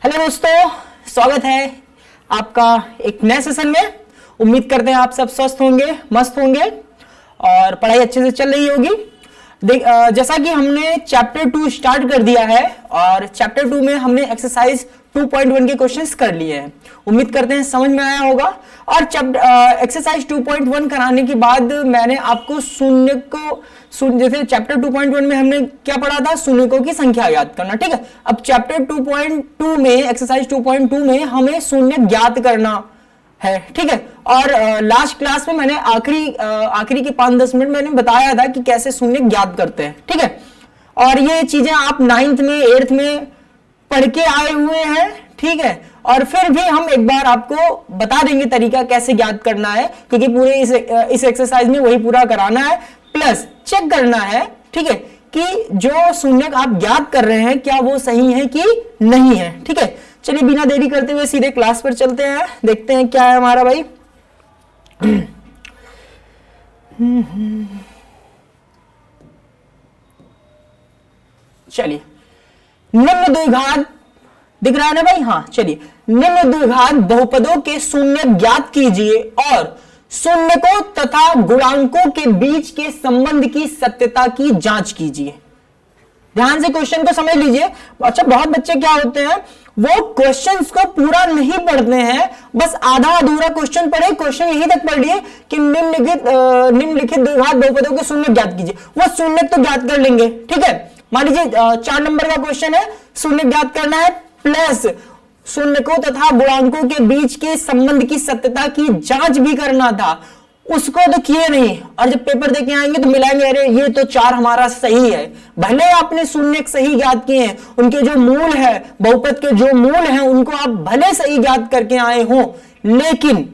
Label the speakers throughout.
Speaker 1: Hello दोस्तों, स्वागत है आपका एक नए सेशन में। उम्मीद करते हैं आप सब स्वस्थ होंगे, मस्त होंगे और पढ़ाई अच्छे से चल रही होगी। जैसा कि हमने चैप्टर 2 स्टार्ट कर दिया है और चैप्टर 2 में हमने एक्सरसाइज 2.1 के क्वेश्चंस कर लिए हैं। उम्मीद करते हैं समझ में आया होगा। और एक्सरसाइज 2.1 कराने के बाद मैंने आपको जैसे चैप्टर 2.1 में हमने क्या पढ़ा था, शून्यकों की संख्या ज्ञात करना। ठीक है, अब चैप्टर 2.2 में एक्सरसाइज 2.2 में हमें शून्य ज्ञात करना है। ठीक है, और लास्ट क्लास में मैंने आखिरी के 5-10 मिनट मैंने बताया था कि कैसे शून्य ज्ञात करते हैं। ठीक है, और ये चीजें आप 9th में 8th में पढ़ के आए हुए हैं। ठीक है, और फिर भी हम एक बार आपको बता देंगे तरीका कैसे ज्ञात करना है, क्योंकि पूरे इस एक्सरसाइज में वही पूरा कराना है, प्लस चेक करना है। ठीक है, कि जो शून्य आप ज्ञात कर रहे हैं क्या वो सही है कि नहीं है। ठीक है, चलिए बिना देरी करते हुए सीधे क्लास पर चलते हैं, देखते हैं क्या है हमारा भाई। चलिए, निम्न द्विघात दिख रहा है ना भाई? हाँ, चलिए, निम्न द्विघात बहुपदों के शून्य ज्ञात कीजिए और शून्यकों तथा गुणांकों के बीच के संबंध की सत्यता की जांच कीजिए। ध्यान से क्वेश्चन को समझ लीजिए। अच्छा, बहुत बच्चे क्या होते हैं, वो क्वेश्चंस को पूरा नहीं पढ़ते हैं, बस आधा अधूरा क्वेश्चन पढ़े, क्वेश्चन यहीं तक पढ़ लिए कि निम्नलिखित द्विघात बहुपदों के शून्य ज्ञात कीजिए। वो शून्य तो ज्ञात कर लेंगे। ठीक है, मान लीजिए 4 नंबर का क्वेश्चन है, शून्य ज्ञात करना है प्लस शून्यकों तथा गुणांकों के बीच के संबंध की सत्यता की जांच भी करना था, उसको तो किए नहीं। और जब पेपर देके आएंगे तो मिलाएंगे, अरे ये तो 4 हमारा सही है। भले आपने शून्य सही ज्ञात किए हैं, उनके जो मूल है, बहुपद के जो मूल हैं, उनको आप भले सही ज्ञात करके आए हो, लेकिन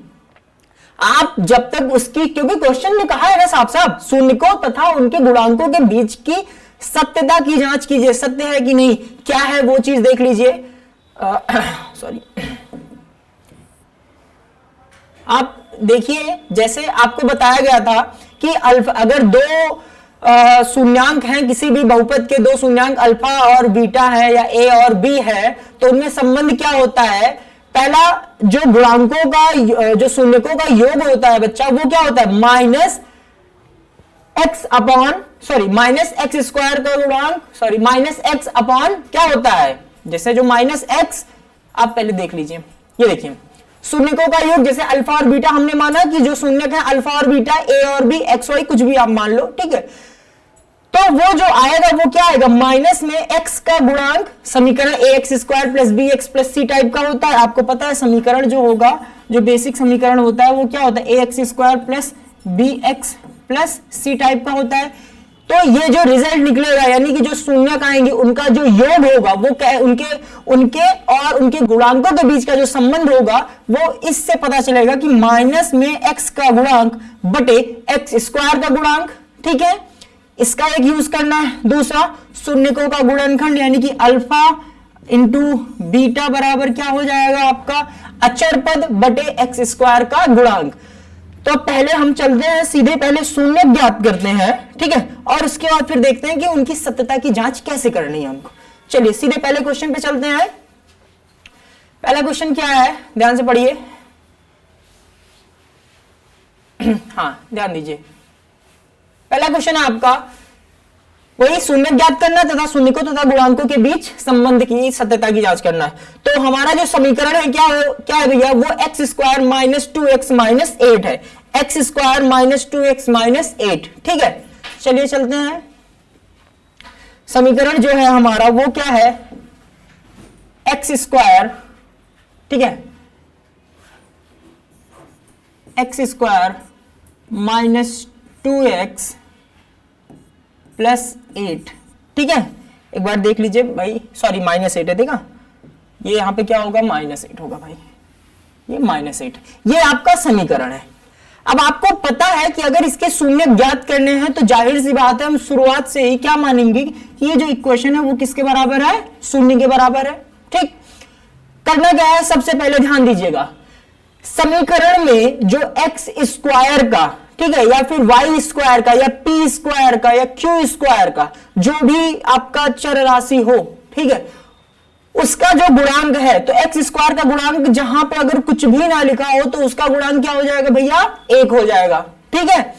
Speaker 1: आप जब तक उसकी, क्योंकि क्वेश्चन ने कहा है ना साफ साफ, शून्यकों तथा उनके गुणांकों के बीच की सत्यता की जांच कीजिए, सत्य है कि नहीं, क्या है वो चीज देख लीजिए। सॉरी, आप देखिए, जैसे आपको बताया गया था कि अगर 2 शून्यांक हैं, किसी भी बहुपद के 2 शून्यांक अल्फा और बीटा है या ए और बी है, तो उनमें संबंध क्या होता है। पहला, जो गुणांकों का, जो शून्यकों का योग होता है बच्चा, वो क्या होता है, माइनस एक्स स्क्वायर का गुणांक, माइनस एक्स अपॉन क्या होता है, जैसे जो माइनस एक्स, आप पहले देख लीजिए, ये देखिए शून्यकों का योग, जैसे अल्फा और बीटा हमने माना कि जो शून्यक है अल्फा और बीटा, ए और बी, एक्स वाई कुछ भी आप मान लो। ठीक है, तो वो जो आएगा वो क्या आएगा, माइनस में एक्स का गुणांक, समीकरण a x square plus b x plus c type का होता है। आपको पता है समीकरण जो होगा, जो बेसिक समीकरण होता है वो क्या होता है, a x square plus b x plus c type का होता है। तो ये जो रिजल्ट निकलेगा, यानी कि जो शून्यक आएंगे उनका जो योग होगा, वो उनके और उनके गुणांकों के बीच का जो संबंध होगा, वो इससे पता चलेगा कि माइनस में एक्स का गुणांक बटे एक्स स्क्वायर का गुणांक। ठीक है, इसका एक यूज करना है। दूसरा, शून्यकों का गुणनखंड, यानी कि अल्फा इंटू बीटा बराबर क्या हो जाएगा आपका, अचर पद बटे एक्स स्क्वायर का गुणांक। तो पहले हम चलते हैं सीधे, पहले शून्य ज्ञात करते हैं। ठीक है, और उसके बाद फिर देखते हैं कि उनकी सत्यता की जांच कैसे करनी है हमको। चलिए सीधे पहले क्वेश्चन पे चलते हैं। पहला क्वेश्चन क्या है, ध्यान से पढ़िए। हाँ, ध्यान दीजिए, पहला क्वेश्चन है आपका वही शून्य ज्ञात करना तथा शून्यकों तथा गुणांकों के बीच संबंध की सत्यता की जांच करना है। तो हमारा जो समीकरण है क्या है भैया, वो x square minus 2x minus 8 है, x square minus 2x minus 8। ठीक है, चलिए चलते हैं। समीकरण जो है हमारा वो क्या है, एक्स स्क्वायर, ठीक है, x square minus 2x plus 8। ठीक है, एक बार देख लीजिए भाई, सॉरी माइनस 8 है, देखा, ये यहां पे क्या होगा, माइनस 8 होगा भाई, ये माइनस 8, ये आपका समीकरण है। अब आपको पता है कि अगर इसके शून्य ज्ञात करने हैं तो जाहिर सी बात है हम शुरुआत से ही क्या मानेंगे कि ये जो इक्वेशन है वो किसके बराबर है, शून्य के बराबर है। ठीक, करना क्या है, सबसे पहले ध्यान दीजिएगा, समीकरण में जो एक्स स्क्वायर का, ठीक है, या फिर वाई स्क्वायर का या पी स्क्वायर का या क्यू स्क्वायर का जो भी आपका चर राशि हो, ठीक है, उसका जो गुणांक है, तो एक्स स्क्वायर का गुणांक जहां पे अगर कुछ भी ना लिखा हो तो उसका गुणांक क्या हो जाएगा भैया, 1 हो जाएगा। ठीक है,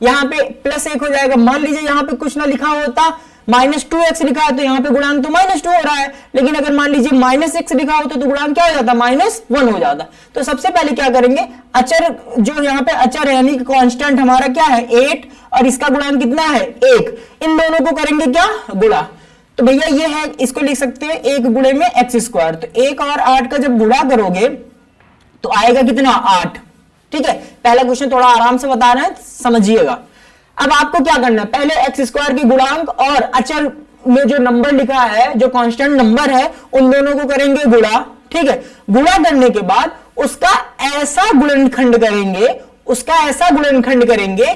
Speaker 1: यहां पे +1 हो जाएगा। मान लीजिए यहां पे कुछ ना लिखा होता, -2x लिखा है तो यहां पे गुणांक तो -2 हो रहा है, लेकिन अगर मान लीजिए -x लिखा होता तो गुणांक क्या हो जाता, -1 हो जाता। तो सबसे पहले क्या करेंगे, अचर जो यहां पे अचर है यानी कि कांस्टेंट हमारा क्या है 8 और इसका गुणांक कितना है 1, इन दोनों को करेंगे क्या, गुणा। तो भैया ये है, इसको लिख सकते हैं 1 गुणे में x स्क्वायर। तो 1 और 8 का जब गुणा करोगे तो आएगा कितना, 8। ठीक है, पहला क्वेश्चन थोड़ा आराम से बता रहे हैं, समझिएगा। अब आपको क्या करना है, पहले एक्स स्क्वायर की गुणांक और अचर में जो नंबर लिखा है, जो कांस्टेंट नंबर है, उन दोनों को करेंगे गुणा। ठीक है, गुणा करने के बाद उसका ऐसा गुणनखंड करेंगे, उसका ऐसा गुणनखंड करेंगे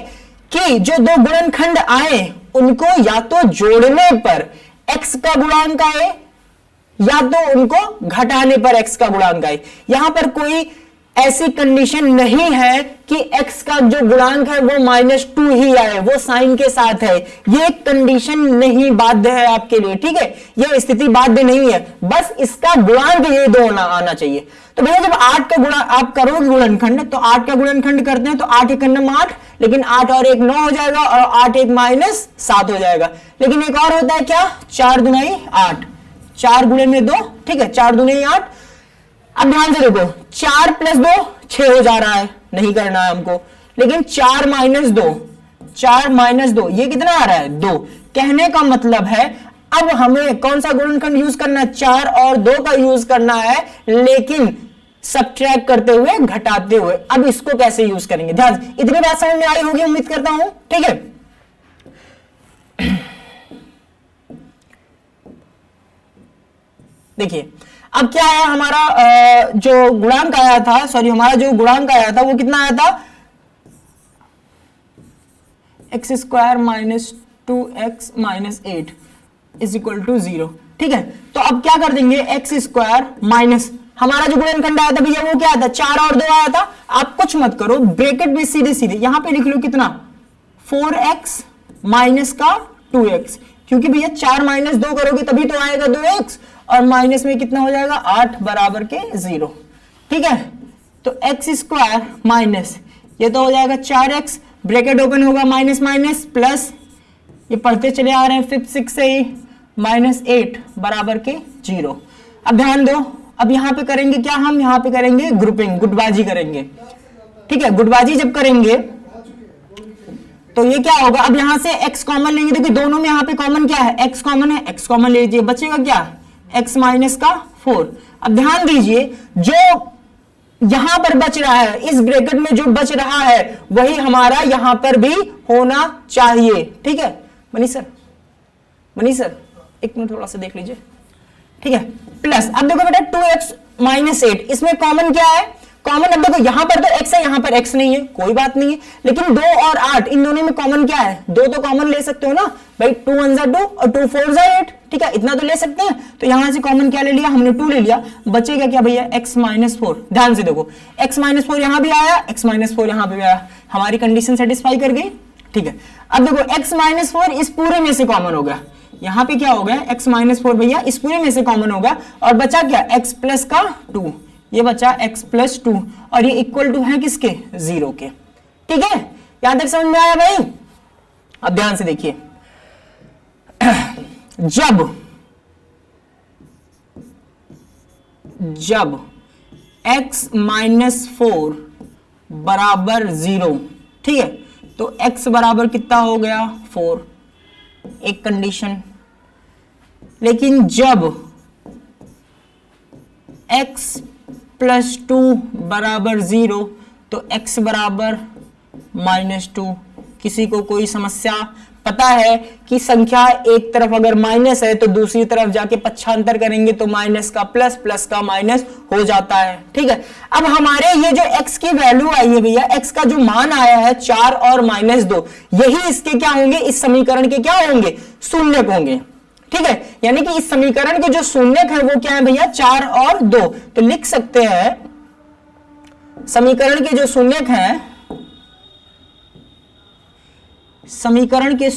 Speaker 1: कि जो दो गुणनखंड आए उनको या तो जोड़ने पर x का गुणांक आए या तो उनको घटाने पर x का गुणांक आए। यहां पर कोई ऐसी कंडीशन नहीं है कि x का जो गुणांक है वो -2 ही आए, वो साइन के साथ है। ये कंडीशन नहीं बाध्य है आपके लिए। ठीक है, ये स्थिति बाध्य नहीं है, बस इसका गुणांक ये दो आना चाहिए। तो भैया जब 8 का गुणा आप करोगे गुणनखंड, तो 8 का गुणनखंड करते हैं तो 8 एक 8, लेकिन 8 और 1 9 हो जाएगा और 8 एक -7 हो जाएगा। लेकिन एक और होता है क्या, 4 दूनी 8, 4 गुणे में 2। ठीक है, 4 दूनी 8। अब ध्यान से देखो, 4 + 2 6 हो जा रहा है, नहीं करना है हमको, लेकिन 4 - 2, 4 - 2 ये कितना आ रहा है 2। कहने का मतलब है अब हमें कौन सा गुणनखंड यूज करना है, 4 और 2 का यूज करना है, लेकिन सब्ट्रैक्ट करते हुए, घटाते हुए। अब इसको कैसे यूज करेंगे, ध्यान से, इतनी बात समझ में आई होगी उम्मीद करता हूं। ठीक है, देखिए अब क्या है, हमारा जो गुणांक आया था, सॉरी हमारा जो गुणांक आया था वो कितना आया था, x² - 2x - 8 = 0। ठीक है, तो अब क्या कर देंगे, x² माइनस हमारा जो गुणनखंड आया था भैया वो क्या आया था, 4 और 2 आया था। आप कुछ मत करो, ब्रैकेट में सीधे सीधे यहां पे लिख लो कितना, 4x माइनस का 2x, क्योंकि भैया 4 - 2 करोगे तभी तो आएगा 2x, और माइनस में कितना हो जाएगा 8 बराबर के 0। ठीक है, तो x² माइनस ये तो हो जाएगा 4x, ब्रैकेट ओपन होगा, माइनस माइनस प्लस, ये पढ़ते चले आ रहे हैं 5th 6th से ही, -8 बराबर के 0। अब ध्यान दो, अब यहां पे करेंगे क्या, हम यहां पे करेंगे ग्रुपिंग, गुटबाजी करेंगे। ठीक है, गुटबाजी जब करेंगे तो ये क्या होगा, अब यहां से x कॉमन लेंगे, देखिए दोनों में यहां पे कॉमन क्या है, x कॉमन है, x कॉमन ले लीजिए, बचेगा क्या, x माइनस का 4। अब ध्यान दीजिए, जो यहां पर बच रहा है, इस ब्रैकेट में जो बच रहा है वही हमारा यहां पर भी होना चाहिए। ठीक है मनीष सर एक मिनट थोड़ा सा देख लीजिए। ठीक है, प्लस अब देखो बेटा 2x - 8, इसमें कॉमन क्या है, कॉमन अब देखो यहां पर तो x है, यहां पर x नहीं है, कोई बात नहीं है, लेकिन 2 और 8 इन दोनों में कॉमन क्या है, 2 तो कॉमन ले सकते हो ना भाई, 2 1 = 2 और 2 4 = 8। ठीक है, इतना तो ले सकते हैं, तो यहां से कॉमन क्या ले लिया हमने, 2 ले लिया, बचेगा क्या भैया x - 4। ध्यान से देखो, x - 4 यहां भी आया, x - 4 यहां भी आया, हमारी कंडीशन सेटिस्फाई कर गई। ठीक है, अब देखो x - 4 इस पूरे में से कॉमन हो गया, यहां पे क्या हो गया, x - 4 भैया इस पूरे में से कॉमन होगा, और बचा क्या, x प्लस का 2, ये बचा x + 2, और ये इक्वल टू है किसके, 0 के। ठीक है, यहां तक समझ में आया भाई। अब ध्यान से देखिए, जब x - 4 बराबर 0, ठीक है, तो x बराबर कितना हो गया 4, एक कंडीशन। लेकिन जब x + 2 बराबर 0 तो x बराबर -2। किसी को कोई समस्या, पता है कि संख्या एक तरफ अगर माइनस है तो दूसरी तरफ जाके पक्षांतर करेंगे तो माइनस का प्लस, प्लस का माइनस हो जाता है। ठीक है, अब हमारे ये जो x की वैल्यू आई है भैया, x का जो मान आया है 4 और -2, यही इसके क्या होंगे, इस समीकरण के क्या होंगे, शून्यक होंगे। ठीक है, यानी कि इस समीकरण के जो शून्यक है वो क्या है भैया, 4 और 2। तो लिख सकते हैं समीकरण के जो शून्यक हैं, समीकरण के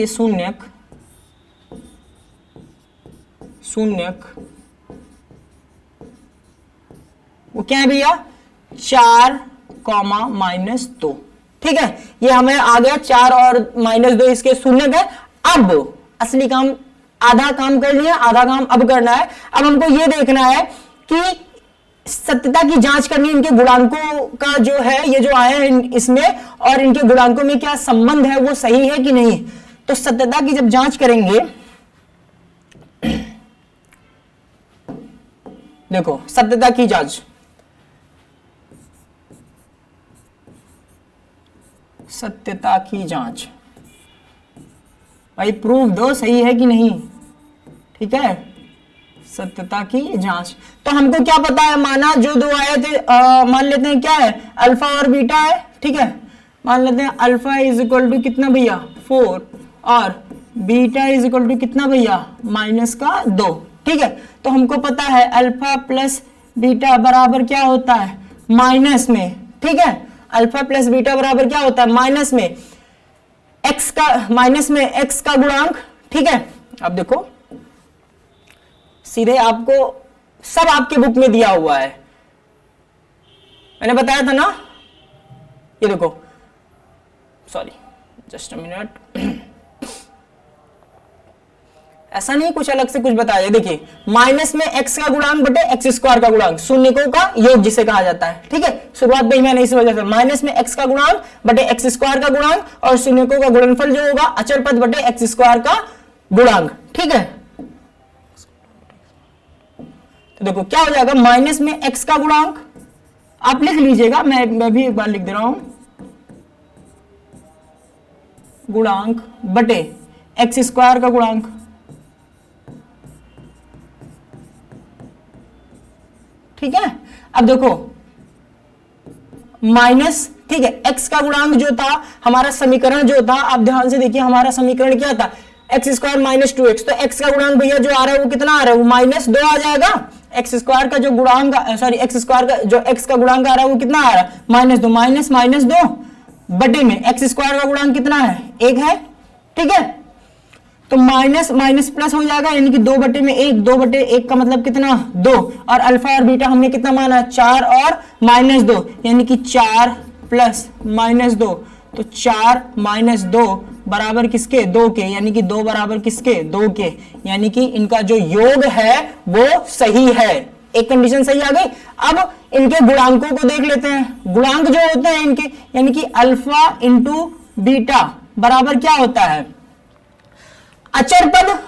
Speaker 1: शून्यक शून्यक वो क्या है भैया 4 माइनस 2। ठीक है, ये हमें आ गया 4 और -2 इसके शून्यक है। अब असली काम आधा काम कर लिया, आधा काम अब करना है। अब हमको ये देखना है कि सत्यता की जांच करनी है, इनके गुणांकों का जो है ये जो आया है इसमें और इनके गुणांकों में क्या संबंध है, वो सही है कि नहीं। तो सत्यता की जब जांच करेंगे, देखो सत्यता की जांच, सत्यता की जांच भाई प्रूफ दो सही है कि नहीं। ठीक है, सत्यता की जांच। तो हमको क्या पता है, माना जो दो आए थे मान लेते हैं क्या है अल्फा और बीटा है। ठीक है, मान लेते हैं अल्फा इज इक्वल टू कितना भैया 4 और बीटा इज इक्वल टू कितना भैया -2। ठीक है, तो हमको पता है अल्फा प्लस बीटा बराबर क्या होता है माइनस में। ठीक है, अल्फा प्लस बीटा बराबर क्या होता है माइनस में एक्स का, माइनस में एक्स का गुणांक। ठीक है, अब देखो सीधे आपको सब आपके बुक में दिया हुआ है, मैंने बताया था ना। ये देखो, सॉरी जस्ट अ मिनट, ऐसा नहीं कुछ अलग से कुछ बताया। देखिए माइनस में एक्स का गुणांक बटे एक्स स्क्वायर का गुणांक, शून्यकों का योग जिसे कहा जाता है। ठीक है, शुरुआत में ही मैंने इस वजह से माइनस में एक्स का गुणांक बटे एक्स स्क्वायर का गुणांक और शून्यकों का गुणनफल जो होगा अचर पद बटे एक्स स्क्वायर का गुणांक। ठीक है, तो देखो क्या हो जाएगा माइनस में एक्स का गुणांक, आप लिख लीजिएगा, मैं भी एक बार लिख दे रहा हूं, गुणांक बटे एक्स स्क्वायर का गुणांक। ठीक है, अब देखो माइनस, ठीक है, एक्स का गुणांक जो था हमारा समीकरण जो था, आप ध्यान से देखिए हमारा समीकरण क्या था एक्स स्क्वायर -2x। तो एक्स का गुणांक भैया जो आ रहा है वो कितना आ रहा है, वो -2 आ जाएगा। एक्स स्क्वायर का जो गुणांक, सॉरी एक्स स्क्वायर का जो एक्स का गुणांक आ रहा है वो कितना आ रहा है -2, -2 बटे में एक्स स्क्वायर का गुणांक कितना है 1 है। ठीक है, तो माइनस माइनस प्लस हो जाएगा, यानी कि 2 बटे में 1, 2 बटे 1 का मतलब कितना 2, और अल्फा और बीटा हमने कितना माना 4 और -2, यानी कि 4 प्लस -2, तो 4 -2 बराबर किसके 2 के, यानी कि 2 बराबर किसके 2 के, यानी कि इनका जो योग है वो सही है। एक कंडीशन सही आ गई। अब इनके गुणांकों को देख लेते हैं। गुणांक जो होते हैं इनके, यानी कि अल्फा इंटू बीटा बराबर क्या होता है अचर पद।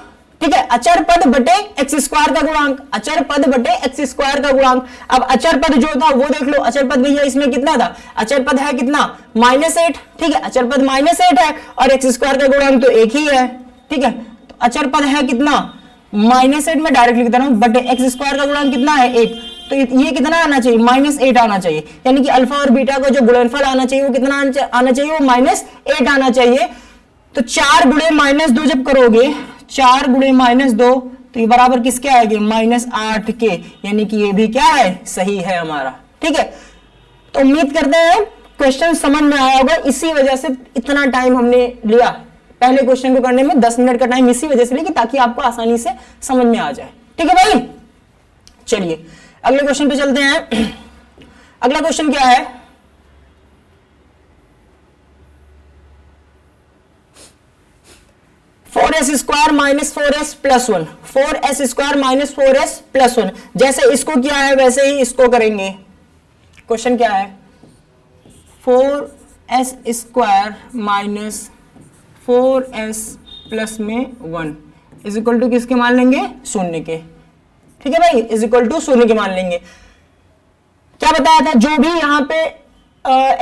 Speaker 1: ठीक है, अचर पद बटे एक्स स्क्वायर का गुणांक, अचर पद बटे एक्स स्क्वायर का गुणांक। अब अचर पद जो था वो देख लो, अचर पद भैया इसमें कितना था, अचर पद है कितना -8। ठीक है, अचर पद -8 है और एक्स स्क्वायर का गुणांक तो 1 ही है। ठीक है, तो अचर पद है कितना -8 में डायरेक्ट लिख दे रहा हूं, बटे एक्स स्क्वायर का गुणांक कितना है 1, तो ये कितना आना चाहिए -8 आना चाहिए, यानी कि अल्फा और बीटा का जो गुणनफल आना चाहिए वो कितना आना चाहिए, वो -8 आना चाहिए। तो 4 गुणे -2 जब करोगे, 4 गुणे -2, तो ये बराबर किसके आएगी -8 के, यानी कि ये भी क्या है सही है हमारा। ठीक है, तो उम्मीद करते हैं क्वेश्चन समझ में आया होगा। इसी वजह से इतना टाइम हमने लिया पहले क्वेश्चन को करने में, 10 मिनट का टाइम इसी वजह से लिया कि ताकि आपको आसानी से समझ में आ जाए। ठीक है भाई, चलिए अगले क्वेश्चन पे चलते हैं। अगला क्वेश्चन क्या है, four S square -4s + 1, 4s square -4s + 1। जैसे इसको किया है वैसे ही इसको करेंगे। क्वेश्चन क्या है 4s स्क्वायर -4s + में 1 इज इक्वल टू किसके मान लेंगे, शून्य के। ठीक है भाई, इज इक्वल टू शून्य के मान लेंगे। क्या बताया था, जो भी यहां पे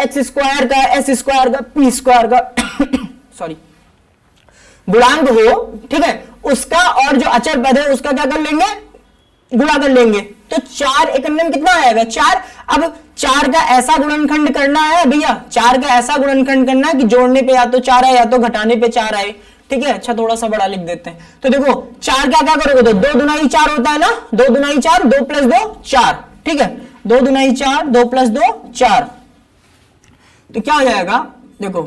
Speaker 1: एक्स स्क्वायर का, एस स्क्वायर का, पी स्क्वायर का सॉरी गुणांक हो, ठीक है, उसका और जो अचर पद है उसका क्या कर लेंगे, गुणा कर लेंगे। तो 4 एकम कितना आएगा 4। अब 4 का ऐसा गुणनखंड करना है भैया, 4 का ऐसा गुणनखंड करना है कि जोड़ने पे या तो 4 आए या तो घटाने पे 4 आए। ठीक है, अच्छा थोड़ा सा बड़ा लिख देते हैं। तो देखो 4 क्या क्या करोगे, तो 2 दुनाई 4 होता है ना, 2 दुनाई 4, 2 + 2 4। ठीक है, 2 दुनाई 4, 2 + 2 4। तो क्या हो जाएगा, देखो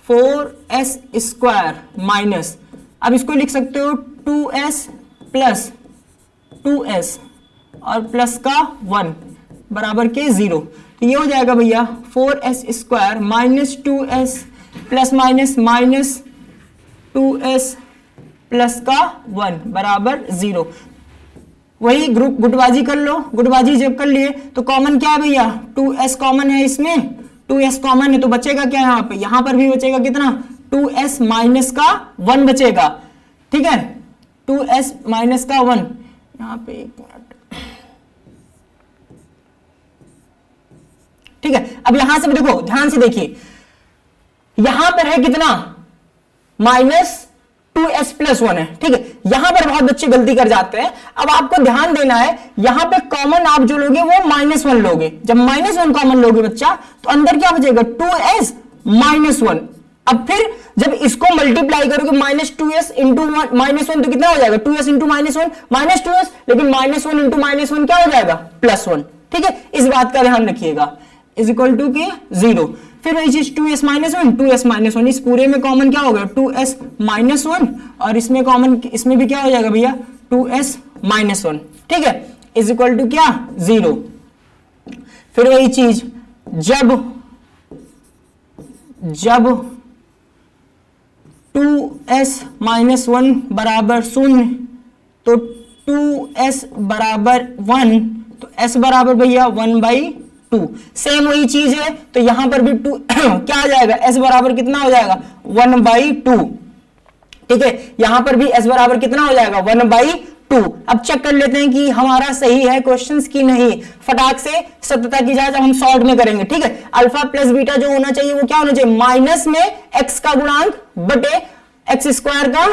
Speaker 1: 4s स्क्वायर माइनस, अब इसको लिख सकते हो 2s + 2s और प्लस का 1 बराबर के 0। तो ये हो जाएगा भैया 4s square minus 2s plus minus minus 2s plus का 1 बराबर 0। वही ग्रुप गुटबाजी कर लो, गुटबाजी जब कर लिए तो कॉमन क्या है भैया, 2s कॉमन है, इसमें 2s कॉमन है तो बचेगा क्या यहाँ पे, यहाँ पर भी बचेगा कितना 2s माइनस का 1 बचेगा। ठीक है 2s माइनस का 1, यहाँ पे 1 मिनट, ठीक है। अब यहां से भी देखो, ध्यान से देखिए, यहां पर है कितना माइनस 2s प्लस 1 है। ठीक है, यहां पर बहुत बच्चे गलती कर जाते हैं। अब आपको ध्यान देना है, यहां पे कॉमन आप जो लोगे वो -1 लोगे। जब -1 कॉमन लोगे बच्चा तो अंदर क्या बचेगा 2s -1। अब फिर जब इसको मल्टीप्लाई करोगे -2s इंटू -1 तो कितना हो जाएगा 2s इंटू -1 -2s, लेकिन -1 इंटू -1 क्या हो जाएगा +1। ठीक है, इस बात का ध्यान रखिएगा, इज इक्वल टू के 0। फिर वही चीज 2s -1 इस पूरे में कॉमन क्या होगा 2s -1 और इसमें कॉमन, इसमें भी क्या हो जाएगा भैया 2s -1। ठीक है, इज इक्वल टू क्या 0। फिर वही चीज जब 2s -1 बराबर 0 तो 2s बराबर 1 तो s बराबर भैया 1/2। सेम वही चीज है तो यहां पर भी 2 क्या आ जाएगा s बराबर कितना हो जाएगा 1/2। ठीक है, यहां पर भी s बराबर कितना हो जाएगा 1/2। अब चेक कर लेते हैं कि हमारा सही है क्वेश्चंस की नहीं। फटाक से सत्यता की जाए, हम सॉल्व में करेंगे। ठीक है, अल्फा प्लस बीटा जो होना चाहिए वो क्या होना चाहिए, माइनस में x का गुणांक बटे x स्क्वायर का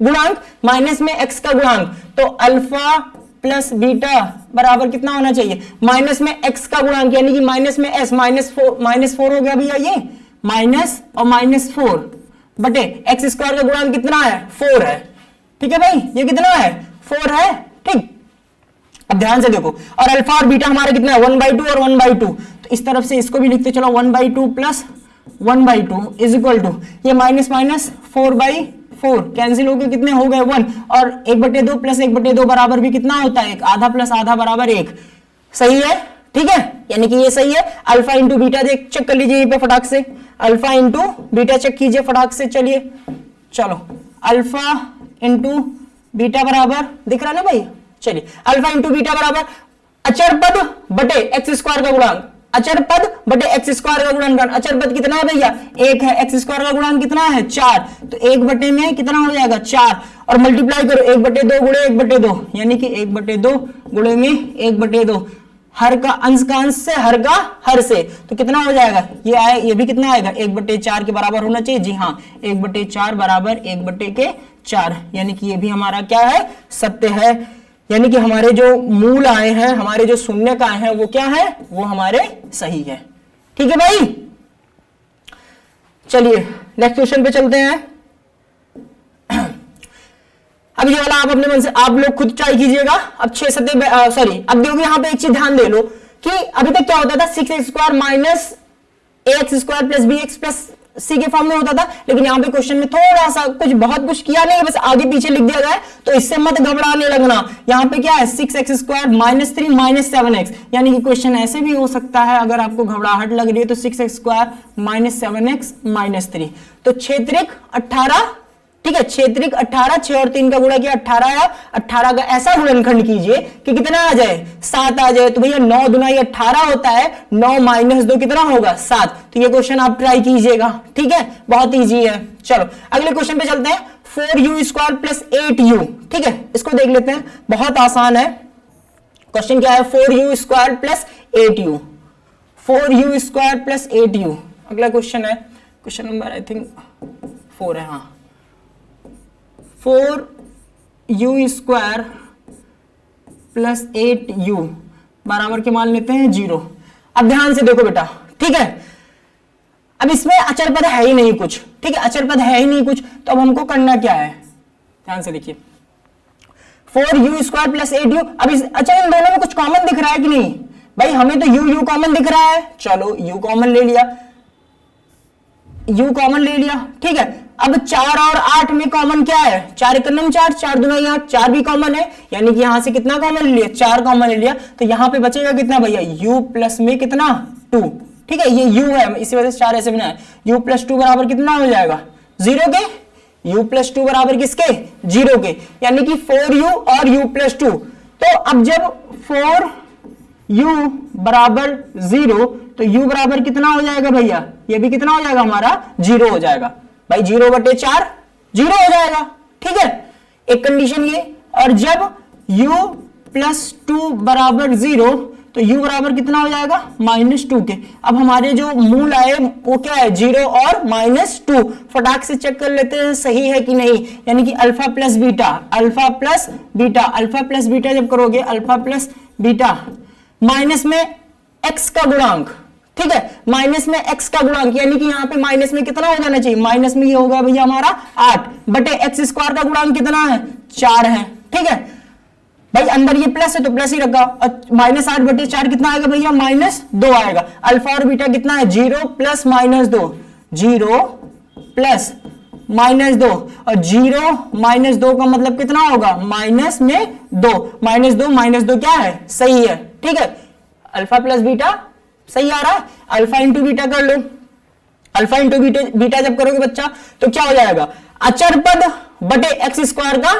Speaker 1: गुणांक माइनस में x का गुणांक। तो अल्फा प्लस बीटा बराबर कितना होना चाहिए, माइनस में x का गुणांक यानी कि माइनस में s, -4 हो गया भैया, ये माइनस और -4 बटे x स्क्वायर का गुणांक कितना है 4 है। ठीक है भाई, ये कितना है 4 है। ठीक, अब ध्यान से देखो, और अल्फा और बीटा हमारे कितना है 1/2 और 1/2। तो इस तरफ से इसको भी लिखते चलो 1/2 प्लस 1/2 इज इक्वल टू ये माइनस माइनस 4/4 कैंसिल हो गए, कितने हो गए 1 और 1/2 प्लस 1/2 बराबर भी कितना होता है 1, आधा प्लस आधा बराबर 1। सही है, ठीक है, यानी कि ये सही है। अल्फा इंटू बीटा देख चेक कर लीजिए पे फटाक से, अल्फा इंटू बीटा चेक कीजिए फटाक से। चलिए चलो, अल्फा इंटू बीटा बराबर दिख रहा ना भाई, चलिए अल्फा इंटू बीटा बराबर अचर पद बटे एक्स स्क्वायर का गुणांक, अचर पद बटे एक्स स्क्वायर का गुणांक। अचर पद कितना है भैया 1 है, एक्स स्क्वायर का गुणांक कितना है 4, तो 1 बटे में कितना हो जाएगा 4 और मल्टीप्लाई करो 1/2 गुणे 1/2 यानी कि 1/2 गुणे में 1/2, हर का अंश का अंश से हर का हर से, तो कितना हो जाएगा ये आए, ये भी कितना आएगा 1/4 के बराबर होना चाहिए। जी हाँ, 1/4 बराबर 1/4 यानी कि ये भी हमारा क्या है सत्य है। यानी कि हमारे जो मूल आए हैं, हमारे जो शून्य का आए हैं वो क्या है, वो हमारे सही है। ठीक है भाई, चलिए नेक्स्ट क्वेश्चन पे चलते हैं। अब ये वाला आप अपने मन से आप लोग खुद ट्राई कीजिएगा। अब 6 सत्ते सॉरी, अब देखो यहाँ पे एक चीज ध्यान दे लो कि अभी तक क्या होता था 6x square minus ax square plus bx plus c के फॉर्म में होता था, लेकिन यहाँ पे क्वेश्चन में थोड़ा सा कुछ बहुत कुछ किया नहीं है, बस आगे पीछे लिख दिया गया है, तो इससे मत घबराने लगना। यहाँ पे क्या है 6x square minus 3 minus 7x, यानी कि क्वेश्चन ऐसे भी हो सकता है अगर आपको घबराहट लग रही है तो 6x square minus 7x minus 3, तो 6 त्रिक 18। ठीक है, 6 त्रिक 18, 6 और 3 का गुणा किया 18 आया, 18 का ऐसा गुणनखंड कीजिए कि कितना आ जाए 7 आ जाए। तो भैया 9 दूना 18 होता है, 9 माइनस 2 कितना होगा 7। तो ये क्वेश्चन आप ट्राई कीजिएगा। ठीक है, बहुत इजी है। चलो अगले क्वेश्चन पे चलते हैं। 4u स्क्वायर प्लस 8u, ठीक है, इसको देख लेते हैं, बहुत आसान है। क्वेश्चन क्या है 4u square plus 8u, 4u square plus 8u। अगला क्वेश्चन है क्वेश्चन नंबर आई थिंक 4 है, हाँ 4u स्क्वायर प्लस 8u बराबर के मान लेते हैं 0। अब ध्यान से देखो बेटा, ठीक है, अब इसमें अचर पद है ही नहीं कुछ। ठीक है, अचर पद है ही नहीं कुछ, तो अब हमको करना क्या है, ध्यान से देखिए 4u स्क्वायर प्लस 8u। अब इस अच्छा इन दोनों में कुछ कॉमन दिख रहा है कि नहीं भाई, हमें तो u कॉमन दिख रहा है, चलो u कॉमन ले लिया, u कॉमन ले लिया। ठीक है, अब 4 और 8 में कॉमन क्या है, 4 एक नम 4, 4 दूना 8, 4 भी कॉमन है, यानी कि यहां से कितना कॉमन ले लिया, 4 कॉमन ले लिया, तो यहां पे बचेगा कितना भैया, u प्लस में कितना 2, ठीक है, ये u है इसी वजह से 4 ऐसे बनाया, u प्लस 2 बराबर कितना हो जाएगा 0 के, u प्लस 2 बराबर किसके 0 के, यानी कि 4u और u प्लस 2। तो अब जब 4u बराबर 0 तो u बराबर कितना हो जाएगा भैया, ये भी कितना हो जाएगा हमारा 0 हो जाएगा भाई, 0/4 0 हो जाएगा, ठीक है, एक कंडीशन ये। और जब u प्लस 2 बराबर 0 तो u बराबर कितना हो जाएगा -2 के। अब हमारे जो मूल आए वो क्या है 0 और -2, फटाक से चेक कर लेते हैं सही है कि नहीं, यानी कि alpha plus beta, alpha plus beta, alpha plus beta जब करोगे अल्फा प्लस बीटा माइनस में x का गुणांक, ठीक है, माइनस में x का गुणांक, यानी कि यहाँ पे माइनस में कितना हो जाना चाहिए, माइनस में ये होगा भैया हमारा 8 बटे x स्क्वायर का गुणांक कितना है 4 है, ठीक है भाई, अंदर ये प्लस है तो प्लस ही रखा, और -8 बटे 4 कितना आएगा भैया -2 आएगा। अल्फा और बीटा कितना है 0 प्लस -2, 0 प्लस -2, और 0 -2 का मतलब कितना होगा माइनस में 2, -2 क्या है सही है, ठीक है, अल्फा प्लस बीटा सही आ रहा है, अल्फा इंटू बीटा कर लो, अल्फा इंटू बीटा जब करोगे बच्चा तो क्या हो जाएगा अचर पद बटे एक्स स्क्वायर का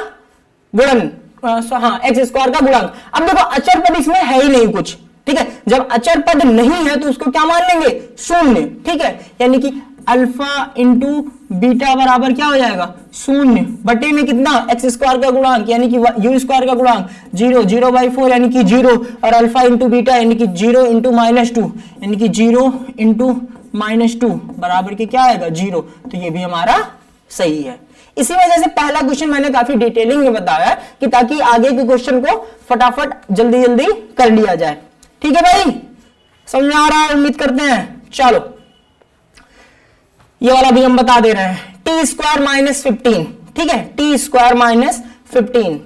Speaker 1: गुणन, हाँ एक्स स्क्वायर का गुणांक। अब देखो अचर पद इसमें है ही नहीं कुछ, ठीक है, जब अचर पद नहीं है तो उसको क्या मान लेंगे शून्य, ठीक है, यानी कि अल्फा इंटू बीटा बराबर क्या हो जाएगा 0 बटे में कितना एक्स स्क्वायर का गुणांक यानी कि यू स्क्वायर का गुणांक 0, 0/4 यानी कि 0, और अल्फा इंटू बीटा यानी कि 0 इंटू -2 यानी कि 0 इंटू -2 बराबर के क्या आएगा 0, तो ये भी हमारा सही है। इसी वजह से पहला क्वेश्चन मैंने काफी डिटेलिंग में बताया कि ताकि आगे के क्वेश्चन को फटाफट जल्दी जल्दी कर लिया जाए, ठीक है भाई, समझ में आ रहा है उम्मीद करते हैं। चलो ये वाला भी हम बता दे रहे हैं, टी स्क्वायर -15, ठीक है, टी स्क्वायर -15।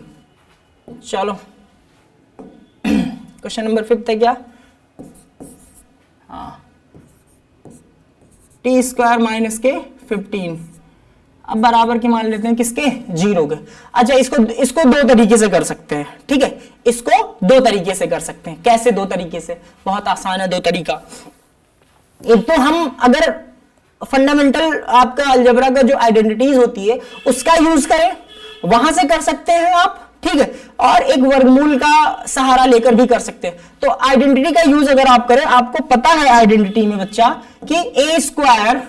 Speaker 1: चलो क्वेश्चन नंबर 5 है क्या, हाँ, टी स्क्वायर -15 अब बराबर के मान लेते हैं किसके 0 के। अच्छा इसको दो तरीके से कर सकते हैं, ठीक है, इसको दो तरीके से कर सकते हैं। कैसे दो तरीके से, बहुत आसान है दो तरीका। एक तो हम अगर फंडामेंटल आपका अलजेब्रा का जो आइडेंटिटीज होती है उसका यूज करें, वहां से कर सकते हैं आप, ठीक है, और एक वर्गमूल का सहारा लेकर भी कर सकते हैं। तो आइडेंटिटी का यूज अगर आप करें, आपको पता है आइडेंटिटी में बच्चा कि a square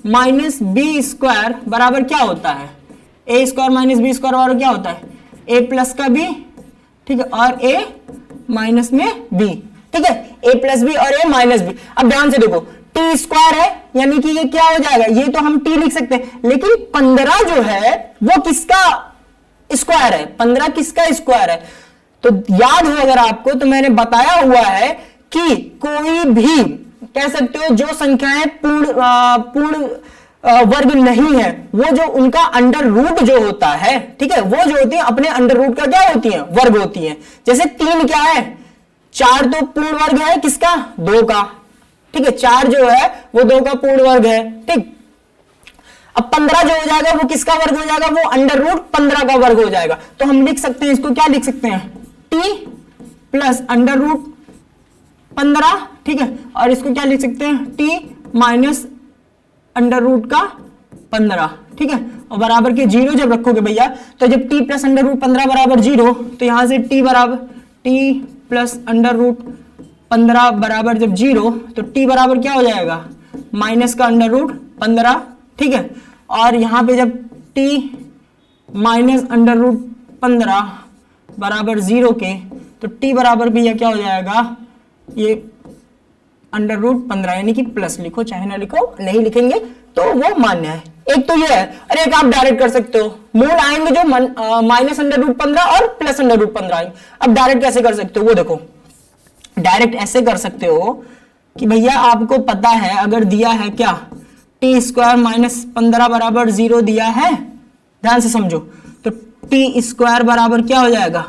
Speaker 1: minus B square बराबर क्या होता है, a square minus B square बराबर क्या होता है a प्लस का b, ठीक है, और a माइनस में b, ठीक है, a प्लस बी और a माइनस बी। अब ध्यान से देखो टी स्क्वायर है यानी कि ये क्या हो जाएगा, ये तो हम टी लिख सकते हैं, लेकिन 15 जो है वो किसका स्क्वायर है, 15 किसका स्क्वायर है। तो याद हो अगर आपको तो मैंने बताया हुआ है कि कोई भी कह सकते हो जो संख्याएं पूर्ण वर्ग नहीं है, वो जो उनका अंडर रूट जो होता है, ठीक है, वो जो होती है अपने अंडर रूट का क्या होती है वर्ग होती है। जैसे 3 क्या है, 4 तो पूर्ण वर्ग है किसका 2 का, ठीक है, 4 जो है वो 2 का पूर्ण वर्ग है, ठीक। अब 15 जो हो जाएगा वो किसका वर्ग हो जाएगा, वो अंडर रूट 15 का वर्ग हो जाएगा। तो हम लिख सकते हैं इसको, क्या लिख सकते हैं t प्लस अंडर रूट 15, ठीक है, और इसको क्या लिख सकते हैं t माइनस अंडर रूट का 15, ठीक है, और बराबर के 0 जब रखोगे भैया, तो जब t प्लस अंडर रूट 15 बराबर 0, तो यहां से t बराबर t प्लस अंडर रूट 15 बराबर जब 0, तो t बराबर क्या हो जाएगा माइनस का अंडर रूट 15, ठीक है, और यहां पे जब t माइनस अंडर रूट 15 बराबर 0 के, तो t बराबर भैया क्या हो जाएगा ये अंडर रूट 15, यानी कि प्लस लिखो चाहे ना लिखो, नहीं लिखेंगे तो वो मान्य है। एक तो ये है, अरे एक आप डायरेक्ट कर सकते हो, मूल आएंगे जो माइनस अंडर रूट 15 और प्लस अंडर रूट 15 आएंगे। अब डायरेक्ट कैसे कर सकते हो, वो देखो डायरेक्ट ऐसे कर सकते हो कि भैया आपको पता है अगर दिया है क्या टी स्क्वायर -15 बराबर 0 दिया है, ध्यान से समझो, तो टी स्क्वायर बराबर क्या हो जाएगा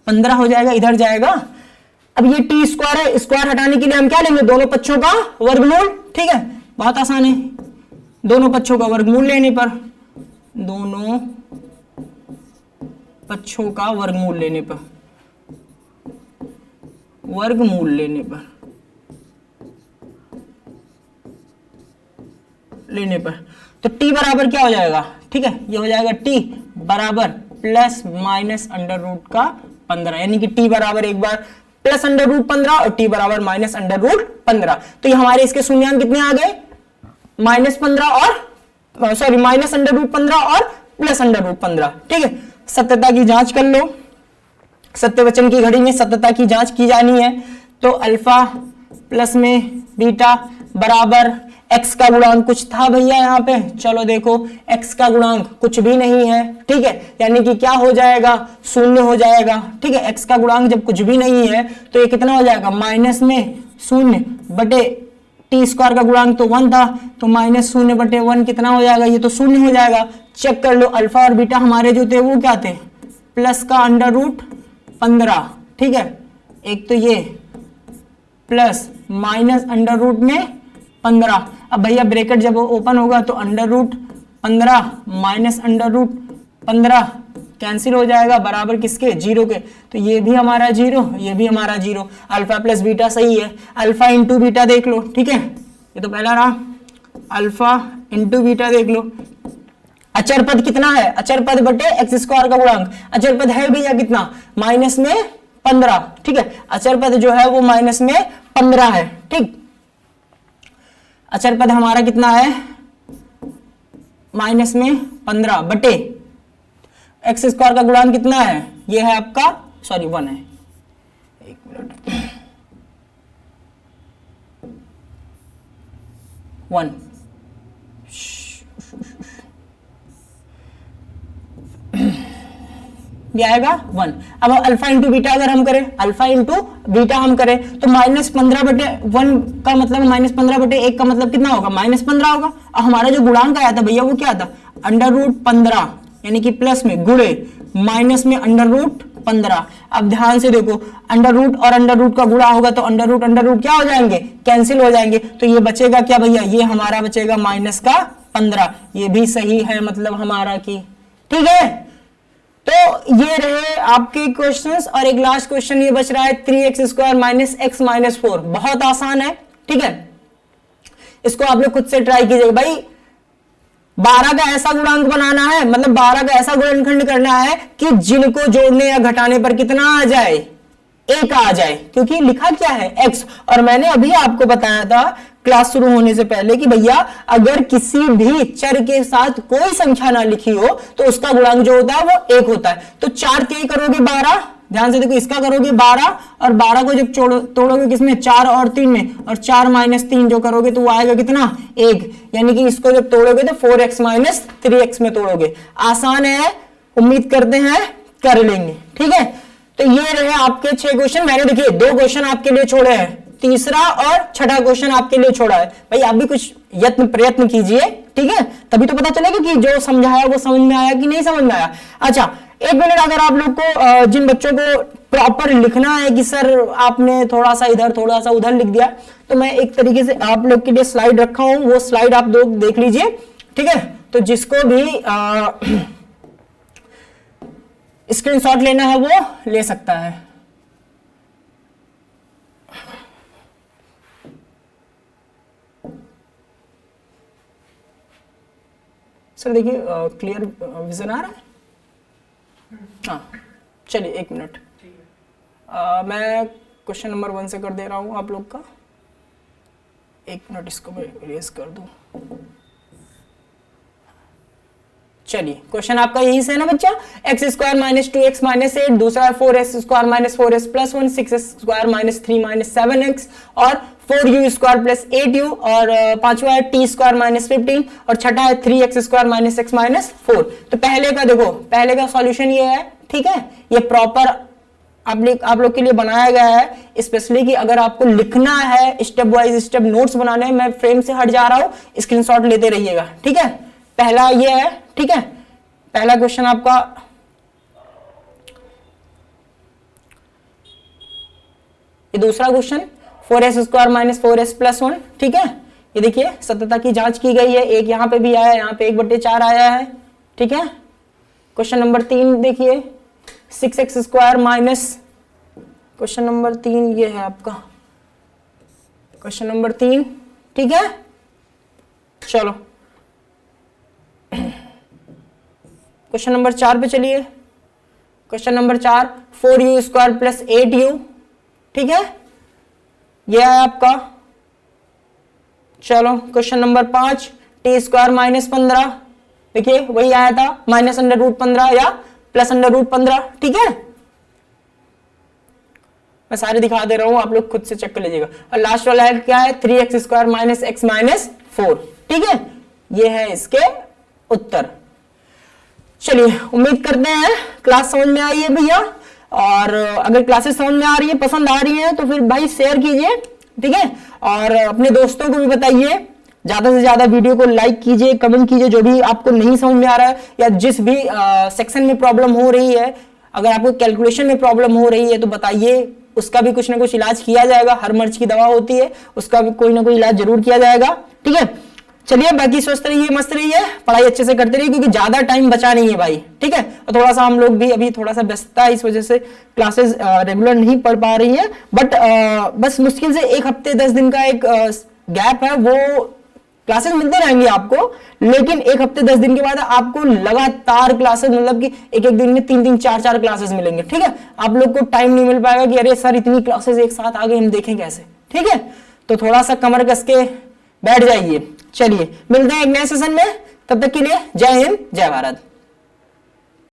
Speaker 1: 15 हो जाएगा, इधर जाएगा। अब ये टी स्क्वायर है, स्क्वायर हटाने के लिए हम क्या लेंगे दोनों पक्षों का वर्गमूल, ठीक है, बहुत आसान है, दोनों पक्षों का वर्गमूल लेने पर, दोनों पक्षों का वर्गमूल लेने पर, वर्गमूल लेने पर, लेने पर तो t बराबर क्या हो जाएगा, ठीक है, ये हो जाएगा t बराबर प्लस माइनस अंडर रूट का 15, यानी कि t बराबर एक बार प्लस अंडर रूट 15 और t बराबर माइनस अंडर रूट 15। तो ये हमारे इसके शून्यांक कितने आ गए, माइनस 15 और सॉरी माइनस अंडर रूट 15 और प्लस अंडर रूट 15, ठीक है। सत्यता की जांच कर लो, सत्यवचन की घड़ी में सत्यता की जांच की जानी है। तो अल्फा प्लस में बीटा बराबर x का गुणांक कुछ था भैया यहाँ पे, चलो देखो x का गुणांक कुछ भी नहीं है, ठीक है, यानी कि क्या हो जाएगा, शून्य हो जाएगा, ठीक है। x का गुणांक जब कुछ भी नहीं है तो ये कितना हो जाएगा, माइनस में शून्य बटे टी स्क्वायर का गुणांक तो 1 था, तो माइनस शून्य बटे 1 कितना हो जाएगा, ये तो शून्य हो जाएगा। चेक कर लो अल्फा और बीटा हमारे जो थे वो क्या थे, प्लस का अंडर रूट 15, ठीक है, एक तो ये प्लस माइनस अंडर रूट में 15। अब भैया ब्रैकेट जब ओपन होगा तो under root 15 minus under root 15 cancel हो जाएगा, बराबर किसके, जीरो के। तो ये भी हमारा जीरो, ये भी हमारा जीरो। अल्फा प्लस बीटा सही है, अल्फा इंटू बीटा देख लो, ठीक है, ये तो पहला रहा, अल्फा इंटू बीटा देख लो। अचर पद कितना है, अचर पद बटे एक्स स्क्वायर का गुणांक, अचर पद है भैया कितना, माइनस में 15, ठीक है, अचर पद जो है वो माइनस में 15 है, ठीक। अचर पद हमारा कितना है, माइनस में 15 बटे एक्स स्क्वायर का गुणांक कितना है, ये है आपका सॉरी 1 है, एक मिनट 1 ये आएगा 1। अब अल्फा इंटू बीटा अगर हम करें, अल्फा इंटू बीटा हम करें तो माइनस 15 बटे 1 का मतलब माइनस 15 बटे 1 का मतलब कितना होगा, माइनस 15 होगा। और हमारा जो गुणांक आया था भैया वो क्या था, अंडर रूट 15, यानी कि प्लस में गुणे माइनस में अंडर रूट 15। अब ध्यान से देखो, अंडर रूट और अंडर रूट का गुणा होगा तो अंडर रूट क्या हो जाएंगे, कैंसिल हो जाएंगे। तो ये बचेगा क्या भैया, ये हमारा बचेगा माइनस का 15, ये भी सही है मतलब हमारा की, ठीक है। तो ये रहे आपके क्वेश्चंस और एक लास्ट क्वेश्चन ये बच रहा है 3x square minus x minus 4। बहुत आसान है, ठीक है, इसको आप लोग खुद से ट्राई कीजिएगा। भाई 12 का ऐसा गुणांक बनाना है, मतलब 12 का ऐसा गुणनखंड करना है कि जिनको जोड़ने या घटाने पर कितना आ जाए, 1 आ जाए, क्योंकि लिखा क्या है x। और मैंने अभी आपको बताया था क्लास शुरू होने से पहले कि भैया अगर किसी भी चर के साथ कोई संख्या ना लिखी हो तो उसका गुणांक जो होता है वो 1 होता है। तो 4 के करोगे 12, ध्यान से देखो, इसका करोगे 12 और 12 को जब तोड़ोगे किसमें, 4 और 3 में, और 4 माइनस 3 जो करोगे तो वो आएगा कितना, 1, यानी कि इसको जब तोड़ोगे तो 4x माइनस 3x में तोड़ोगे। आसान है, उम्मीद करते हैं कर लेंगे, ठीक है। तो ये रहे आपके 6 क्वेश्चन। मैंने देखिए 2 क्वेश्चन आपके लिए छोड़े हैं, तीसरा और छठा क्वेश्चन आपके लिए छोड़ा है। भाई आप भी कुछ प्रयत्न कीजिए, ठीक है, तभी तो पता चलेगा कि जो समझाया वो समझ में आया कि नहीं समझ में आया। अच्छा, 1 मिनट, अगर आप लोग को जिन बच्चों को प्रॉपर लिखना है कि सर आपने थोड़ा सा इधर थोड़ा सा उधर लिख दिया, तो मैं एक तरीके से आप लोग के लिए स्लाइड रखा हूं, वो स्लाइड आप लोग देख लीजिए, ठीक है। तो जिसको भी स्क्रीनशॉट लेना है वो ले सकता है। सर देखिए क्लियर विजन आ रहा है, हाँ चलिए 1 मिनट, मैं क्वेश्चन नंबर 1 से कर दे रहा हूं आप लोग का। 1 मिनट, इसको मैं इरेज कर दूं। चलिए क्वेश्चन आपका यही से है ना बच्चा, x square minus 2x minus 8, दूसरा 4x square minus 4s plus 1, 6x square minus 3 minus 7x, और 4u स्क्वायर प्लस 8u, और पांचवा है t स्क्वायर माइनस 15, और छठा है 3x square minus x minus 4। तो पहले का देखो, पहले का सॉल्यूशन ये है, ठीक है, ये प्रॉपर आप लोग के लिए बनाया गया है, स्पेशली कि अगर आपको लिखना है स्टेप वाइज स्टेप नोट्स बनाने हैं। मैं फ्रेम से हट जा रहा हूं, स्क्रीनशॉट लेते रहिएगा, ठीक है। पहला ये है, ठीक है, पहला क्वेश्चन आपका ये, दूसरा question 4s square minus 4s plus 1, ठीक है, ये देखिए सत्यता की जांच की गई है, एक यहाँ पे भी आया है, यहाँ पे 1/4 आया है, ठीक है। क्वेश्चन नंबर 3 देखिए 6x² माइनस, क्वेश्चन नंबर 3 ये है आपका क्वेश्चन नंबर 3, ठीक है। चलो क्वेश्चन नंबर 4 पे चलिए। Question number 4 4u² plus 8u, ठीक है, यह है आपका। चलो क्वेश्चन नंबर 5 t² माइनस 15, देखिए वही आया था माइनस √15 या प्लस √15, ठीक है। मैं सारे दिखा दे रहा हूं, आप लोग खुद से चेक कर लीजिएगा। और लास्ट वाला है क्या है 3x² माइनस x माइनस 4, ठीक है, ये है इसके उत्तर। चलिए उम्मीद करते हैं क्लास समझ में आई है भैया, और अगर क्लासेस समझ में आ रही है, पसंद आ रही है तो फिर भाई शेयर कीजिए, ठीक है, और अपने दोस्तों को भी बताइए, ज्यादा से ज्यादा वीडियो को लाइक कीजिए, कमेंट कीजिए, जो भी आपको नहीं समझ में आ रहा है या जिस भी सेक्शन में प्रॉब्लम हो रही है, अगर आपको कैलकुलेशन में प्रॉब्लम हो रही है तो बताइए, उसका भी कुछ ना कुछ इलाज किया जाएगा। हर मर्ज की दवा होती है, उसका भी कोई ना कोई इलाज जरूर किया जाएगा, ठीक है। चलिए बाकी स्वस्थ रहिए, मस्त रहिए, पढ़ाई अच्छे से करते रहिए, क्योंकि ज्यादा टाइम बचा नहीं है भाई, ठीक है। और थोड़ा सा हम लोग भी अभी थोड़ा सा व्यस्तता है, इस वजह से क्लासेस रेगुलर नहीं पढ़ पा रही है, बट बस मुश्किल से 1 हफ्ते 10 दिन का एक गैप है, वो क्लासेस मिलते रहेंगे आपको, लेकिन 1 हफ्ते 10 दिन के बाद आपको लगातार क्लासेस, मतलब कि एक दिन में 3-3 4-4 क्लासेस मिलेंगे, ठीक है। आप लोग को टाइम नहीं मिल पाएगा कि अरे सर इतनी क्लासेस एक साथ आ गई, हम देखें कैसे, ठीक है। तो थोड़ा सा कमर कस के बैठ जाइए। चलिए मिलते हैं एक नए सेशन में, तब तक के लिए जय हिंद जय भारत।